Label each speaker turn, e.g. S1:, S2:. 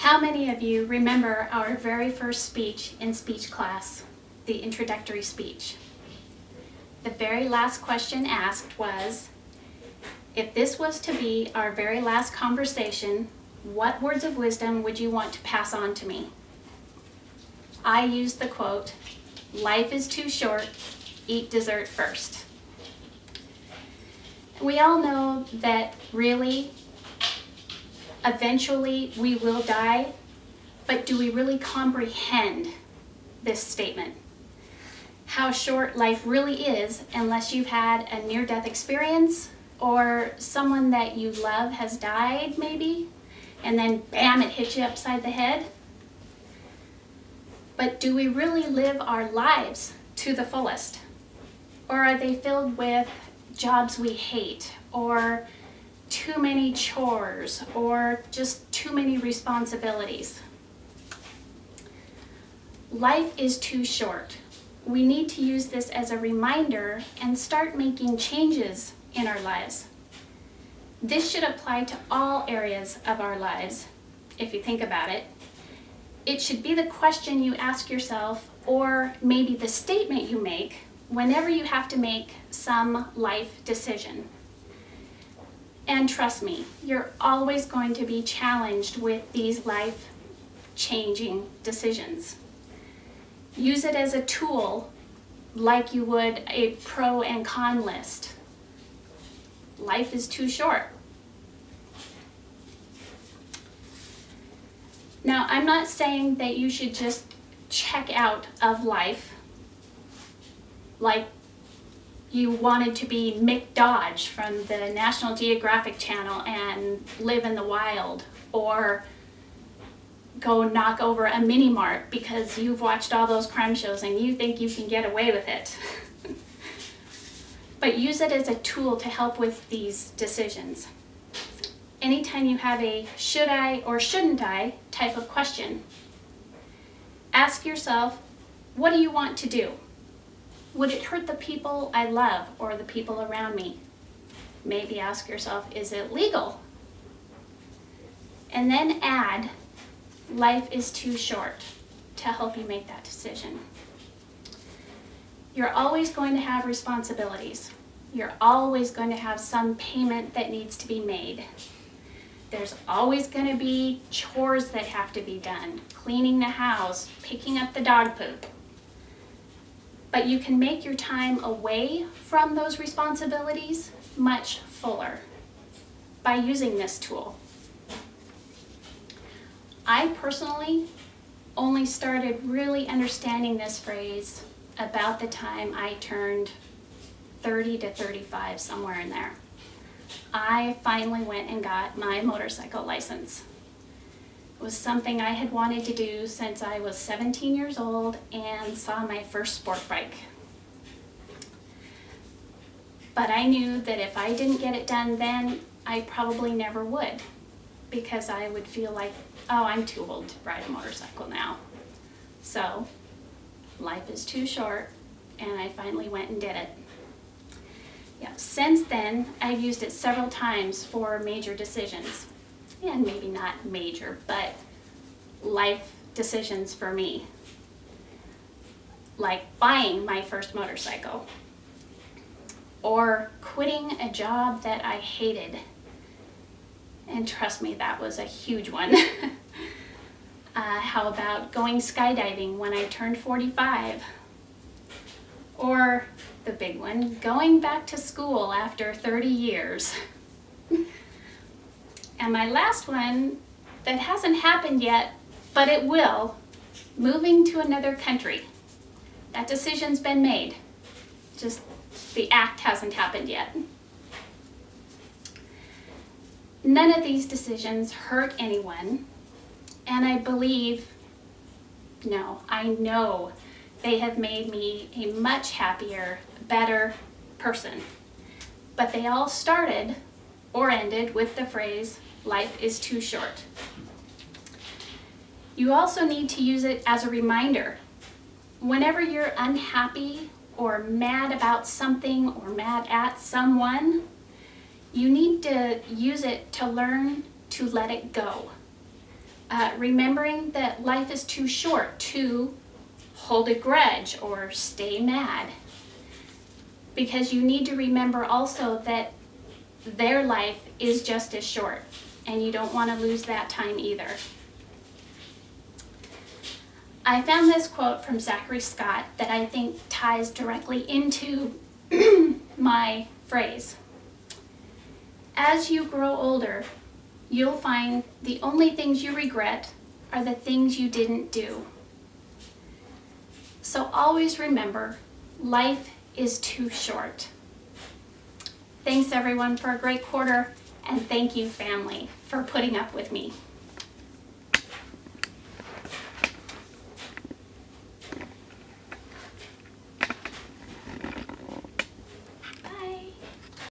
S1: How many of you remember our very first speech in speech class, the introductory speech? The very last question asked was, if this was to be our very last conversation, what words of wisdom would you want to pass on to me? I used the quote, "Life is too short, eat dessert first." We all know that really, eventually we will die, but do we really comprehend this statement? How short life really is unless you've had a near-death experience or someone that you love has died maybe, and then bam, it hits you upside the head. But do we really live our lives to the fullest? Or are they filled with jobs we hate, or too many chores, or just too many responsibilities? Life is too short. We need to use this as a reminder and start making changes in our lives. This should apply to all areas of our lives, if you think about it. It should be the question you ask yourself, or maybe the statement you make, whenever you have to make some life decision. And trust me, you're always going to be challenged with these life-changing decisions. Use it as a tool like you would a pro and con list. Life is too short. Now, I'm not saying that you should just check out of life like you wanted to be Mick Dodge from the National Geographic Channel and live in the wild, or go knock over a mini mart because you've watched all those crime shows and you think you can get away with it. But use it as a tool to help with these decisions. Anytime you have a should I or shouldn't I type of question, ask yourself, what do you want to do? Would it hurt the people I love or the people around me? Maybe ask yourself, is it legal? And then add, life is too short, to help you make that decision. You're always going to have responsibilities. You're always going to have some payment that needs to be made. There's always going to be chores that have to be done, cleaning the house, picking up the dog poop. But you can make your time away from those responsibilities much fuller by using this tool. I personally only started really understanding this phrase about the time I turned 30 to 35, somewhere in there. I finally went and got my motorcycle license. It was something I had wanted to do since I was 17 years old and saw my first sport bike. But I knew that if I didn't get it done then, I probably never would, because I would feel like, oh, I'm too old to ride a motorcycle now. So, life is too short, and I finally went and did it. Yeah, since then, I've used it several times for major decisions. And maybe not major, but life decisions for me. Like buying my first motorcycle. Or quitting a job that I hated. And trust me, that was a huge one. How about going skydiving when I turned 45? Or the big one, going back to school after 30 years. And my last one, that hasn't happened yet, but it will, moving to another country. That decision's been made, just the act hasn't happened yet. None of these decisions hurt anyone, and I know they have made me a much happier, better person. But they all started or ended with the phrase, life is too short. You also need to use it as a reminder. Whenever you're unhappy or mad about something or mad at someone, you need to use it to learn to let it go. remembering that life is too short to hold a grudge or stay mad. Because you need to remember also that their life is just as short, and you don't want to lose that time either. I found this quote from Zachary Scott that I think ties directly into my phrase. As you grow older, you'll find the only things you regret are the things you didn't do. So always remember, life is too short. Thanks everyone for a great quarter, and thank you family for putting up with me.